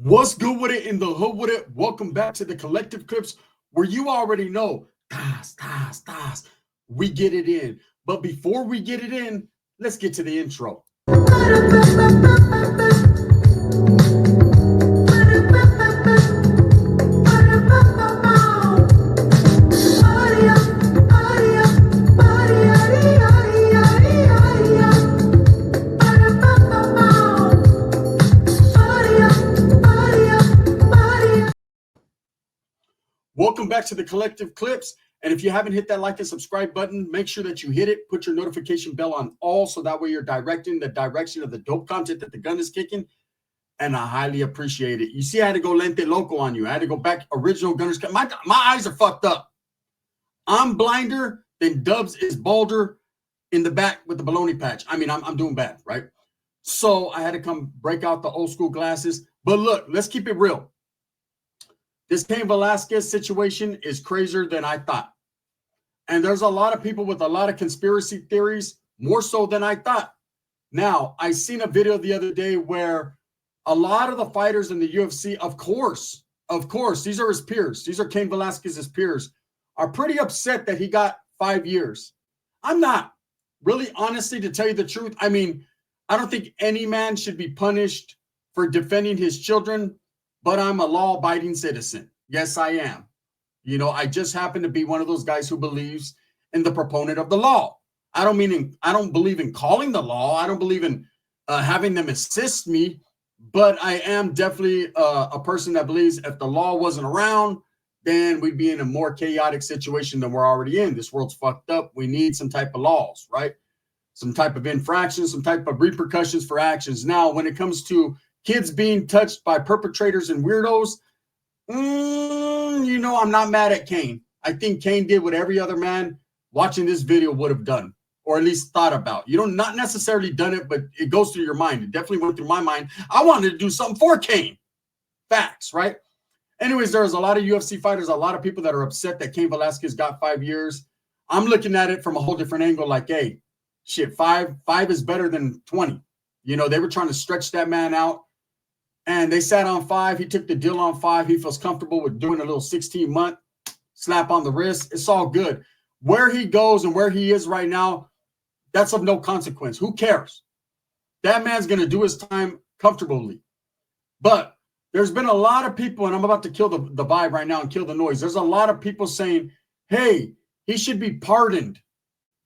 What's good with it in the hood with it? Welcome back to the Collective Clips, where you already know, we get it in. But before we get it in, let's get to the intro. Welcome back to the Collective Clips. And if you haven't hit that like and subscribe button, make sure that you hit it. Put your notification bell on all so that way you're directing the direction of the dope content that the gun is kicking. And I highly appreciate it. You see, I had to go lente loco on you. I had to go back original Gunners. My eyes are fucked up. I'm blinder than Dubs is balder in the back with the baloney patch. I mean, I'm doing bad, right? So I had to come break out the old school glasses. But look, let's keep it real. This Cain Velasquez situation is crazier than I thought. And there's a lot of people with a lot of conspiracy theories, more so than I thought. Now, I seen a video the other day where a lot of the fighters in the UFC, of course, these are his peers. These are Cain Velasquez's peers, are pretty upset that he got 5 years. I'm not. Really, honestly, to tell you the truth, I mean, I don't think any man should be punished for defending his children, but I'm a law-abiding citizen. Yes, I am. You know, I just happen to be one of those guys who believes in the proponent of the law. I don't believe in calling the law. I don't believe in having them assist me, but I am definitely a person that believes if the law wasn't around, then we'd be in a more chaotic situation than we're already in. This world's fucked up. We need some type of laws, right? Some type of infractions, some type of repercussions for actions. Now, when it comes to kids being touched by perpetrators and weirdos, I'm not mad at Cain. I think Cain did what every other man watching this video would have done, or at least thought about. You know, not necessarily done it, but it goes through your mind. It definitely went through my mind. I wanted to do something for Cain. Facts, right? Anyways, there's a lot of UFC fighters, a lot of people that are upset that Cain Velasquez got 5 years. I'm looking at it from a whole different angle, like, hey, shit, five is better than 20. You know, they were trying to stretch that man out. And they sat on 5. He took the deal on 5. He feels comfortable with doing a little 16-month slap on the wrist. It's all good. Where he goes and where he is right now, that's of no consequence. Who cares? That man's going to do his time comfortably. But there's been a lot of people, and I'm about to kill the vibe right now and kill the noise. There's a lot of people saying, hey, he should be pardoned.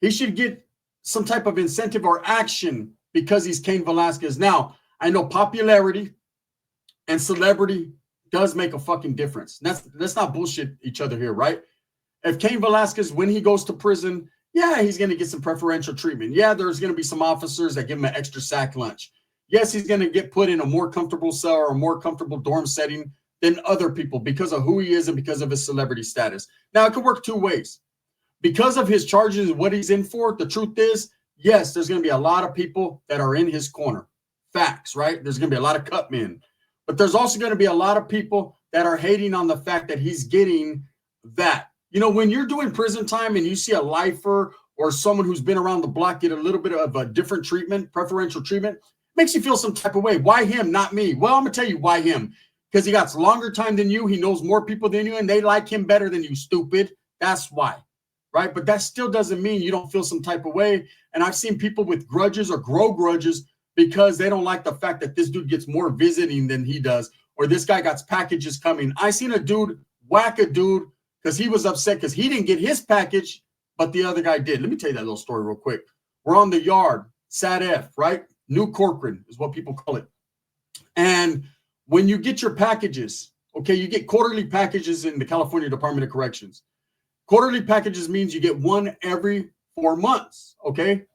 He should get some type of incentive or action because he's Cain Velasquez. Now, I know popularity and celebrity does make a fucking difference. Let's not bullshit each other here, right? If Cain Velasquez, when he goes to prison, yeah, he's going to get some preferential treatment. Yeah, there's going to be some officers that give him an extra sack lunch. Yes, he's going to get put in a more comfortable cell or a more comfortable dorm setting than other people because of who he is and because of his celebrity status. Now, it could work two ways. Because of his charges and what he's in for, the truth is, yes, there's going to be a lot of people that are in his corner. Facts, right? There's going to be a lot of cut men. But there's also going to be a lot of people that are hating on the fact that he's getting that. You know, when you're doing prison time and you see a lifer or someone who's been around the block get a little bit of a different treatment, preferential treatment, makes you feel some type of way. Why him, not me? Well, I'm going to tell you why him. Because he got longer time than you. He knows more people than you, and they like him better than you, stupid. That's why, right? But that still doesn't mean you don't feel some type of way. And I've seen people with grudges or grow grudges because they don't like the fact that this dude gets more visiting than he does, or this guy got packages coming. I seen a dude whack a dude because he was upset because he didn't get his package, but the other guy did. Let me tell you that little story real quick. We're on the yard, Sat F, right? New Corcoran is what people call it. And when you get your packages, okay, you get quarterly packages in the California Department of Corrections. Quarterly packages means you get one every 4 months, okay?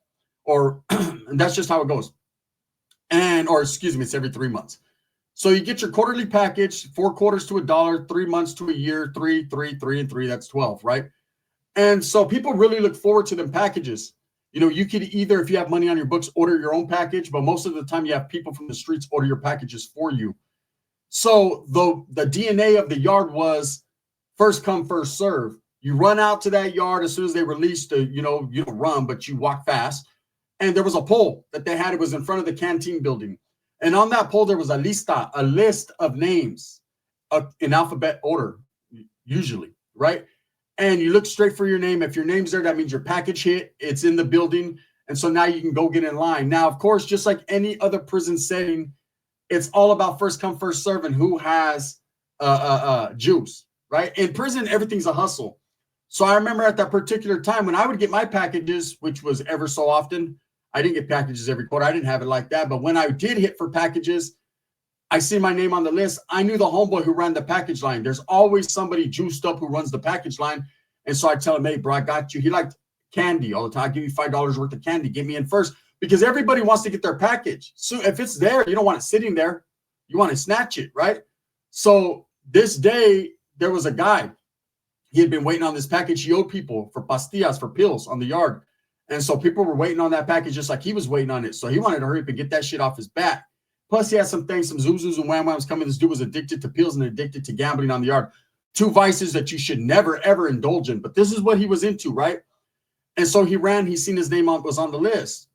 Or and that's just how it goes. It's every 3 months. So you get your quarterly package, 4 quarters to $1, 3 months to a year, 3, and 3, that's 12, right? And so people really look forward to them packages. You know, you could either, if you have money on your books, order your own package, but most of the time you have people from the streets order your packages for you. So the DNA of the yard was first come, first serve. You run out to that yard as soon as they release you don't run, but you walk fast. And there was a pole that they had. It was in front of the canteen building. And on that poll, there was a list of names in alphabet order, usually, right? And you look straight for your name. If your name's there, that means your package hit. It's in the building. And so now you can go get in line. Now, of course, just like any other prison setting, it's all about first come, first serve and who has juice, right? In prison, everything's a hustle. So I remember at that particular time when I would get my packages, which was ever so often, I didn't get packages every quarter. I didn't have it like that. But when I did hit for packages, I see my name on the list. I knew the homeboy who ran the package line. There's always somebody juiced up who runs the package line. And so I tell him, hey, bro, I got you. He liked candy all the time. I give you $5 worth of candy. Get me in first because everybody wants to get their package. So if it's there, you don't want it sitting there. You want to snatch it, right? So this day, there was a guy. He had been waiting on this package. He owed people for pastillas, for pills on the yard. And so people were waiting on that package just like he was waiting on it. So he wanted to hurry up and get that shit off his back. Plus, he had some things, some zuzus and wham-whams coming. This dude was addicted to pills and addicted to gambling on the yard. Two vices that you should never, ever indulge in. But this is what he was into, right? And so he ran. He seen his name was on the list.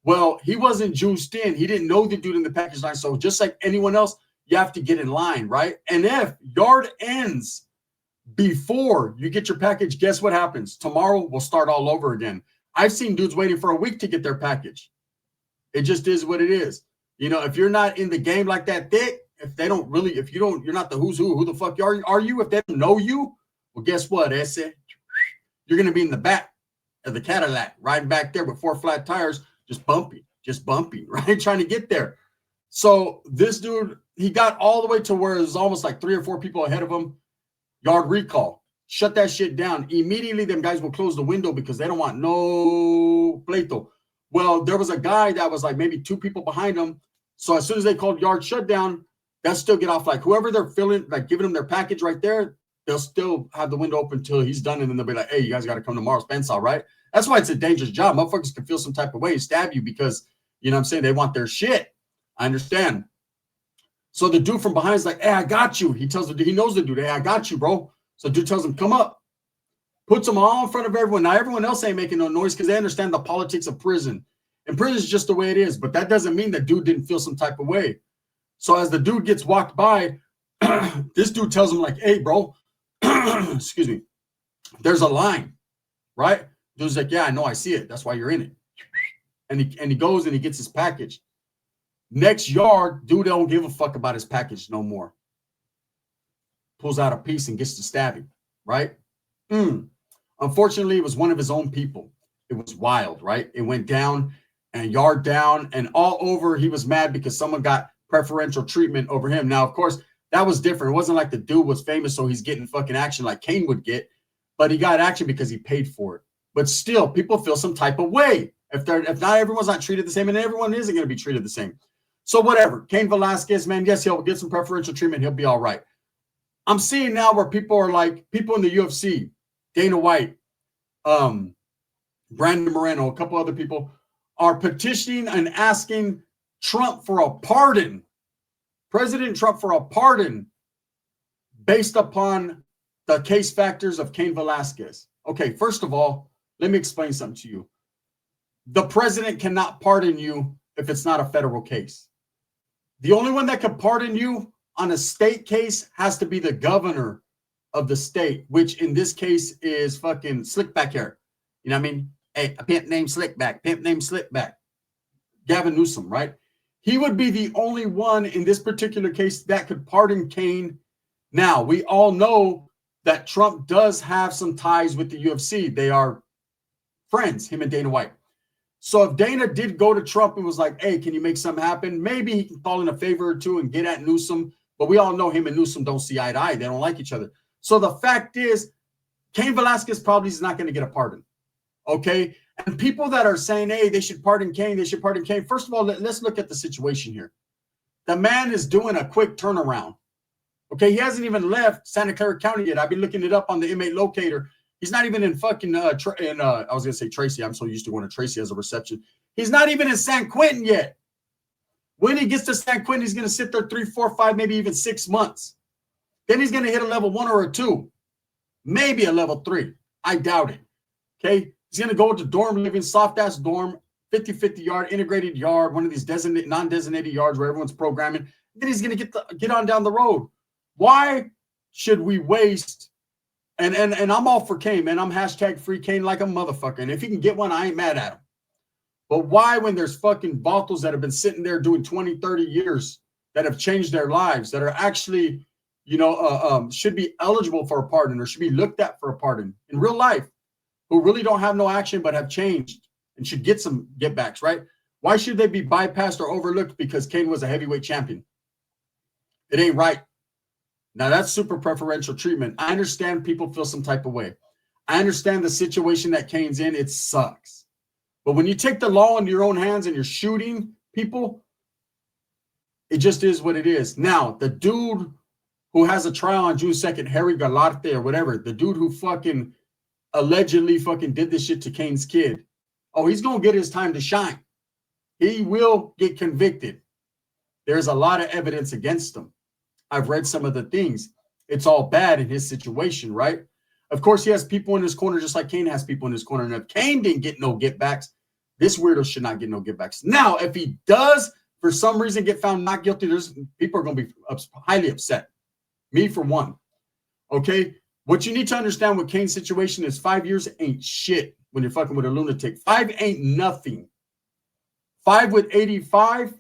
Well, he wasn't juiced in. He didn't know the dude in the package line. So just like anyone else, you have to get in line, right? And if yard ends before you get your package, guess what happens? Tomorrow, we'll start all over again. I've seen dudes waiting for a week to get their package. It just is what it is. You know, if you're not in the game like that thick, if they don't really, if you don't, you're not the who's who the fuck are you? If they don't know you, well, guess what, Esse? You're going to be in the back of the Cadillac, riding back there with 4 flat tires, just bumping, right? Trying to get there. So this dude, he got all the way to where it was almost like 3 or 4 people ahead of him. Yard recall. Shut that shit down. Immediately, them guys will close the window because they don't want no pleito. Well, there was a guy that was like maybe 2 people behind him. So as soon as they called yard shutdown, they'll still get off. Like whoever they're filling, like giving them their package right there, they'll still have the window open until he's done. And then they'll be like, hey, you guys got to come tomorrow. Spence, all right? That's why it's a dangerous job. Motherfuckers can feel some type of way and stab you because, you know what I'm saying, they want their shit. I understand. So the dude from behind is like, hey, I got you. He tells the dude, he knows the dude, hey, I got you, bro. So the dude tells him, come up. Puts them all in front of everyone. Now, everyone else ain't making no noise because they understand the politics of prison. And prison is just the way it is. But that doesn't mean that dude didn't feel some type of way. So as the dude gets walked by, this dude tells him like, hey, bro, excuse me, there's a line, right? Dude's like, yeah, I know, I see it. That's why you're in it. And he goes and he gets his package. Next yard, dude don't give a fuck about his package no more. Pulls out a piece and gets to stabbing, right? Unfortunately, it was one of his own people. It was wild, right? It went down and yard down and all over. He was mad because someone got preferential treatment over him. Now, of course, that was different. It wasn't like the dude was famous, so he's getting fucking action like Cain would get, but he got action because he paid for it. But still, people feel some type of way. If not everyone's not treated the same, and everyone isn't going to be treated the same. So whatever. Cain Velasquez, man, yes, he'll get some preferential treatment. He'll be all right. I'm seeing now where people are like, people in the UFC, Dana White, Brandon Moreno, a couple other people are petitioning and asking Trump for a pardon, President Trump for a pardon based upon the case factors of Cain Velasquez. Okay, first of all, let me explain something to you. The president cannot pardon you if it's not a federal case. The only one that can pardon you on a state case has to be the governor of the state, which in this case is fucking Slickback here. You know what I mean? Hey, a pimp named Slickback, pimp named Slickback. Gavin Newsom, right? He would be the only one in this particular case that could pardon Cain. Now, we all know that Trump does have some ties with the UFC. They are friends, him and Dana White. So if Dana did go to Trump and was like, hey, can you make something happen? Maybe he can call in a favor or two and get at Newsom. But we all know him and Newsom don't see eye to eye. They don't like each other. So the fact is, Cain Velasquez probably is not going to get a pardon. Okay? And people that are saying, hey, they should pardon Cain, they should pardon Cain. First of all, let's look at the situation here. The man is doing a quick turnaround. Okay? He hasn't even left Santa Clara County yet. I've been looking it up on the inmate locator. He's not even in fucking, I was going to say Tracy. I'm so used to going to Tracy as a reception. He's not even in San Quentin yet. When he gets to San Quentin, he's going to sit there 3, 4, 5, maybe even 6 months. Then he's going to hit a level 1 or a 2, maybe a level 3. I doubt it. Okay. He's going to go to dorm living, soft ass dorm, 50-50 yard, integrated yard, one of these non-designated yards where everyone's programming. Then he's going to get on down the road. Why should we waste? And I'm all for Cain, man. I'm hashtag free Cain like a motherfucker. And if he can get one, I ain't mad at him. But why, when there's fucking vatos that have been sitting there doing 20, 30 years that have changed their lives, that are actually, should be eligible for a pardon or should be looked at for a pardon in real life, who really don't have no action but have changed and should get some get backs, right? Why should they be bypassed or overlooked because Cain was a heavyweight champion? It ain't right. Now, that's super preferential treatment. I understand people feel some type of way. I understand the situation that Cain's in. It sucks. But when you take the law into your own hands and you're shooting people, it just is what it is. Now, the dude who has a trial on June 2nd, Harry Galarte or whatever, the dude who fucking allegedly fucking did this shit to Cain's kid, oh, he's going to get his time to shine. He will get convicted. There's a lot of evidence against him. I've read some of the things. It's all bad in his situation, right? Of course, he has people in his corner just like Cain has people in his corner. And if Cain didn't get no get backs, this weirdo should not get no get backs. Now, if he does, for some reason, get found not guilty, there's people are going to be highly upset. Me for one. Okay? What you need to understand with Cain's situation is 5 years ain't shit when you're fucking with a lunatic. 5 ain't nothing. 5 with 85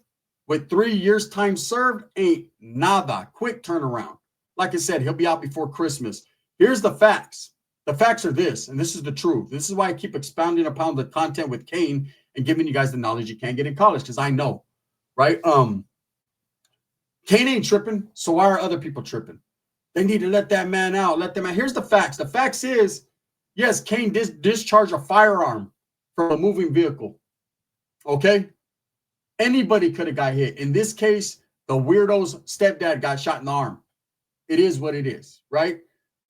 with 3 years time served ain't nada. Quick turnaround. Like I said, he'll be out before Christmas. Here's the facts. The facts are this, and this is the truth. This is why I keep expounding upon the content with Cain and giving you guys the knowledge you can't get in college, because I know, right? Cain ain't tripping, so why are other people tripping? They need to let that man out. Let them out. Here's the facts. The facts is, yes, Cain discharged a firearm from a moving vehicle. Okay? Anybody could have got hit. In this case, the weirdo's stepdad got shot in the arm. It is what it is, right?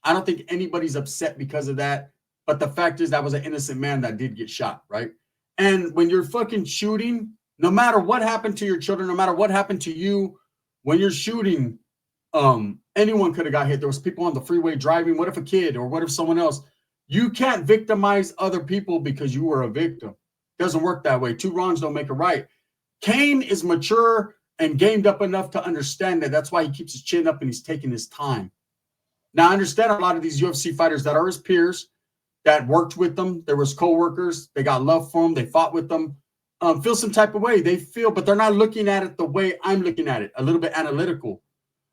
I don't think anybody's upset because of that. But the fact is that was an innocent man that did get shot, right? And when you're fucking shooting, no matter what happened to your children, no matter what happened to you, when you're shooting, anyone could have got hit. There was people on the freeway driving. What if a kid or what if someone else? You can't victimize other people because you were a victim. It doesn't work that way. Two wrongs don't make a right. Cain is mature and gamed up enough to understand that. That's why he keeps his chin up and he's taking his time. Now, I understand a lot of these UFC fighters that are his peers, that worked with them. There was co-workers. They got love for him. They fought with them. Feel some type of way. They feel, but they're not looking at it the way I'm looking at it, a little bit analytical.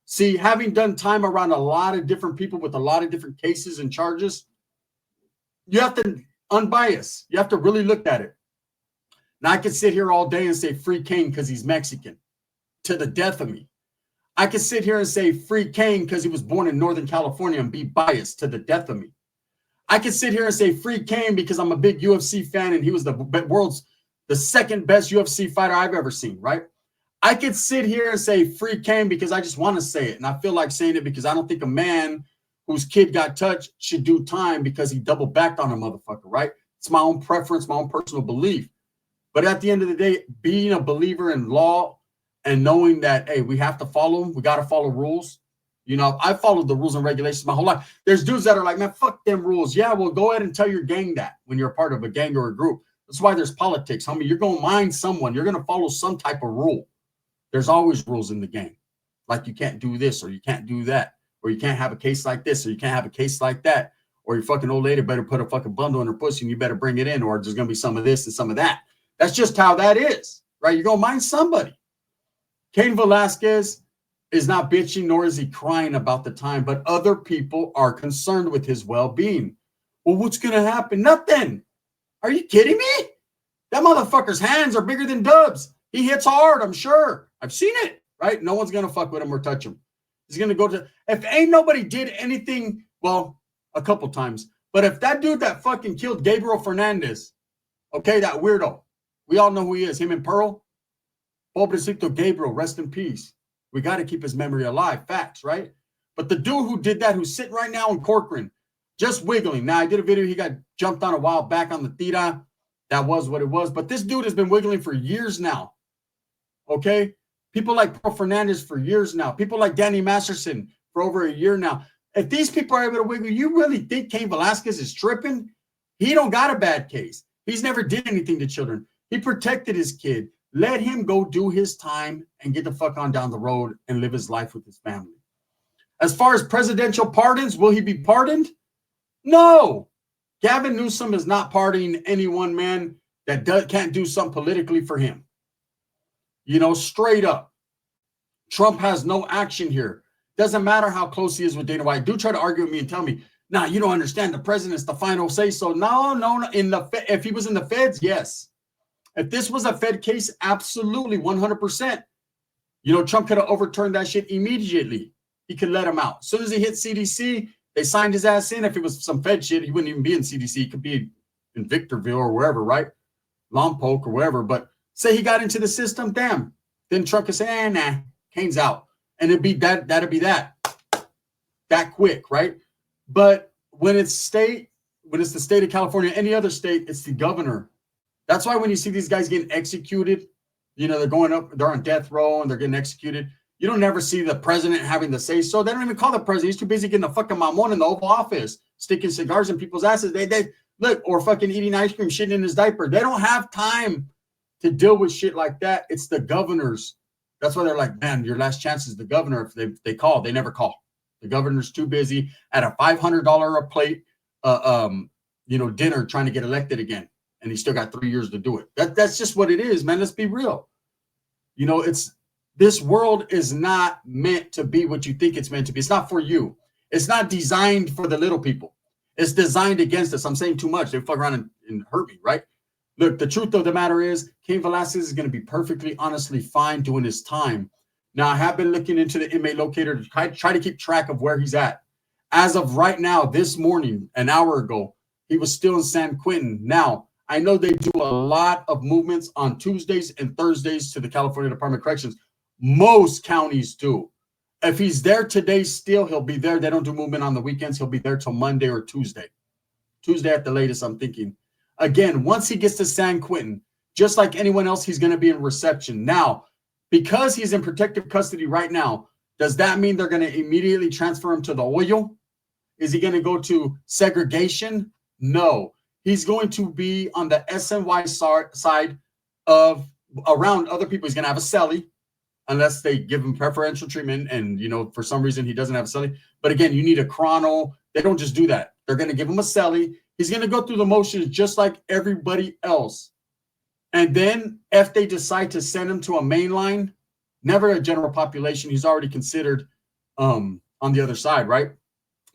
See, having done time around a lot of different people with a lot of different cases and charges, you have to unbiased. You have to really look at it. Now, I could sit here all day and say free Cain because he's Mexican to the death of me. I could sit here and say free Cain because he was born in Northern California and be biased to the death of me. I could sit here and say free Cain because I'm a big UFC fan and he was the second best UFC fighter I've ever seen, right? I could sit here and say free Cain because I just want to say it. And I feel like saying it because I don't think a man whose kid got touched should do time because he double backed on a motherfucker, right? It's my own preference, my own personal belief. But at the end of the day, being a believer in law and knowing that, hey, we have to follow them, we got to follow rules. You know, I followed the rules and regulations my whole life. There's dudes that are like, man, fuck them rules. Yeah, well, go ahead and tell your gang that when you're a part of a gang or a group. That's why there's politics, homie. You're going to mind someone. You're going to follow some type of rule. There's always rules in the game. Like you can't do this or you can't do that. Or you can't have a case like this or you can't have a case like that. Or your fucking old lady better put a fucking bundle in her pussy and you better bring it in or there's going to be some of this and some of that. That's just how that is, right? You're going to mind somebody. Cain Velasquez is not bitching, nor is he crying about the time, but other people are concerned with his well-being. Well, what's going to happen? Nothing. Are you kidding me? That motherfucker's hands are bigger than Dubs. He hits hard, I'm sure. I've seen it, right? No one's going to fuck with him or touch him. He's going to go to, if ain't nobody did anything, well, a couple times, but if that dude that fucking killed Gabriel Fernandez, okay, that weirdo, we all know who he is, him and Pearl, Pobrecito Gabriel, rest in peace. We got to keep his memory alive. Facts, right? But the dude who did that, who's sitting right now in Corcoran, just wiggling. Now, I did a video. He got jumped on a while back on the tira. That was what it was. But this dude has been wiggling for years now. Okay? People like Pearl Fernandez for years now. People like Danny Masterson for over a year now. If these people are able to wiggle, you really think Cain Velasquez is tripping? He don't got a bad case. He's never did anything to children. He protected his kid. Let him go do his time and get the fuck on down the road and live his life with his family. As far as presidential pardons, will he be pardoned? No. Gavin Newsom is not pardoning anyone, man, that can't do something politically for him. You know, straight up. Trump has no action here. Doesn't matter how close he is with Dana White. Do try to argue with me and tell me, nah, you don't understand. The president's the final say so. No. If he was in the feds, yes. If this was a Fed case, absolutely, 100%. You know, Trump could have overturned that shit immediately. He could let him out. As soon as he hit CDC, they signed his ass in. If it was some Fed shit, he wouldn't even be in CDC. He could be in Victorville or wherever, right? Lompoc or wherever. But say he got into the system, damn. Then Trump could say, nah, Cain's out. And it'd be that'd be that quick, right? But when it's the state of California, any other state, it's the governor. That's why when you see these guys getting executed, you know, they're on death row and they're getting executed. You don't never see the president having to say so. They don't even call the president. He's too busy getting the fucking mamon in the Oval Office, sticking cigars in people's asses. They look, or fucking eating ice cream, shitting in his diaper. They don't have time to deal with shit like that. It's the governors. That's why they're like, man, your last chance is the governor. If they call, they never call. The governor's too busy at a $500 a plate, dinner trying to get elected again. And he still got 3 years to do it. That's just what it is, man. Let's be real. You know, this world is not meant to be what you think it's meant to be. It's not for you. It's not designed for the little people. It's designed against us. I'm saying too much. They fuck around and hurt me, right? Look, the truth of the matter is, Cain Velasquez is going to be perfectly, honestly fine doing his time. Now, I have been looking into the inmate locator to try to keep track of where he's at. As of right now, this morning, an hour ago, he was still in San Quentin. Now, I know they do a lot of movements on Tuesdays and Thursdays to the California Department of Corrections. Most counties do. If he's there today still, he'll be there. They don't do movement on the weekends. He'll be there till Monday or Tuesday. Tuesday at the latest, I'm thinking. Again, once he gets to San Quentin, just like anyone else, he's going to be in reception. Now, because he's in protective custody right now, does that mean they're going to immediately transfer him to the Hoyo? Is he going to go to segregation? No. He's going to be on the SNY side of around other people. He's going to have a cellie unless they give him preferential treatment. And, you know, for some reason he doesn't have a cellie. But again, you need a chrono. They don't just do that. They're going to give him a cellie. He's going to go through the motions just like everybody else. And then if they decide to send him to a main line, never a general population, he's already considered on the other side, right?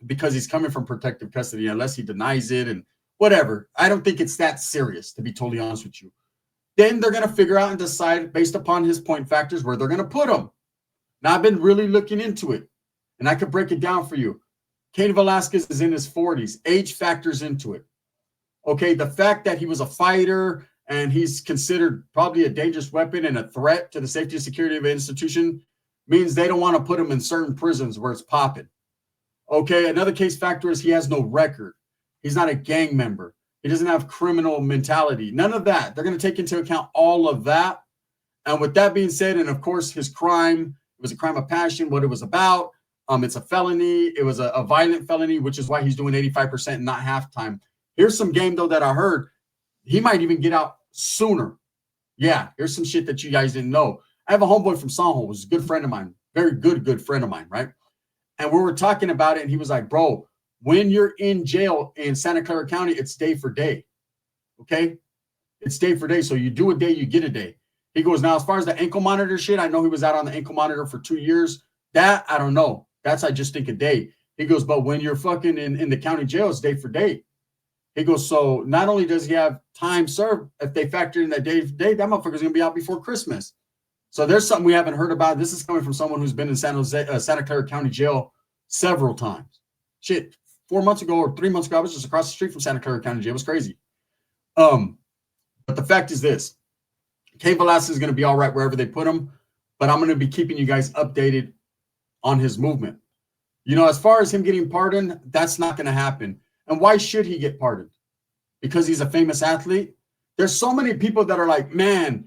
Because he's coming from protective custody, unless he denies it and whatever. I don't think it's that serious, to be totally honest with you. Then they're going to figure out and decide based upon his point factors where they're going to put him. Now, I've been really looking into it, and I could break it down for you. Cain Velasquez is in his 40s. Age factors into it. Okay, the fact that he was a fighter and he's considered probably a dangerous weapon and a threat to the safety and security of an institution means they don't want to put him in certain prisons where it's popping. Okay, another case factor is he has no record. He's not a gang member. He doesn't have criminal mentality. None of that. They're going to take into account all of that. And with that being said, and of course, his crime, it was a crime of passion, what it was about. It's a felony. It was a violent felony, which is why he's doing 85% and not half time. Here's some game, though, that I heard. He might even get out sooner. Yeah, here's some shit that you guys didn't know. I have a homeboy from San Jose, who's a good friend of mine. Very good friend of mine, right? And we were talking about it, and he was like, bro, when you're in jail in Santa Clara County, it's day for day. Okay? It's day for day. So you do a day, you get a day. He goes, now, as far as the ankle monitor shit, I know he was out on the ankle monitor for 2 years. That, I don't know. That's, I just think, a day. He goes, but when you're fucking in the county jail, it's day for day. He goes, so not only does he have time served, if they factor in that day for day, that motherfucker's going to be out before Christmas. So there's something we haven't heard about. This is coming from someone who's been in Santa Clara County jail several times. Shit, 4 months ago or 3 months ago, I was just across the street from Santa Clara County jail. It was crazy. But the fact is this. Cain Velasquez is going to be all right wherever they put him, but I'm going to be keeping you guys updated on his movement. You know, as far as him getting pardoned, that's not going to happen. And why should he get pardoned? Because he's a famous athlete? There's so many people that are like, man,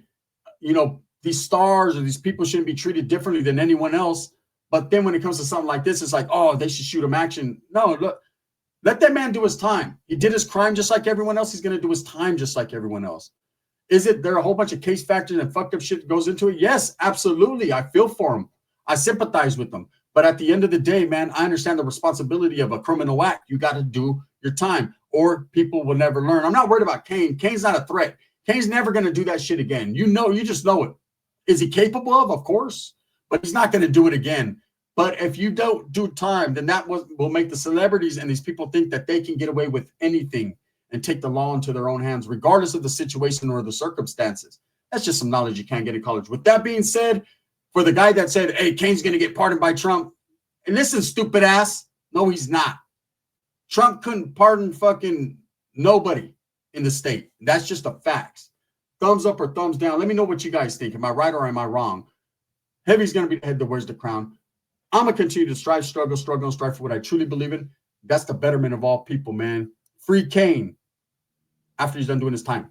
you know, these stars or these people shouldn't be treated differently than anyone else. But then when it comes to something like this, it's like, oh, they should shoot him action. No, look, let that man do his time. He did his crime just like everyone else. He's going to do his time just like everyone else. Is it there a whole bunch of case factors and fucked up shit that goes into it? Yes, absolutely. I feel for him. I sympathize with them. But at the end of the day, man, I understand the responsibility of a criminal act. You got to do your time or people will never learn. I'm not worried about Cain. Cain's not a threat. Cain's never going to do that shit again. You just know it. Is he capable of? Of course. But he's not going to do it again. But if you don't do time, then that will make the celebrities and these people think that they can get away with anything and take the law into their own hands, regardless of the situation or the circumstances. That's just some knowledge you can't get in college. With that being said, for the guy that said, hey, Cain's going to get pardoned by Trump, and listen, stupid ass, no, he's not. Trump couldn't pardon fucking nobody in the state. That's just the facts. Thumbs up or thumbs down. Let me know what you guys think. Am I right or am I wrong? Heavy's going to be the head that wears the crown. I'm going to continue to strive, struggle, and strive for what I truly believe in. That's the betterment of all people, man. Free Cain after he's done doing his time.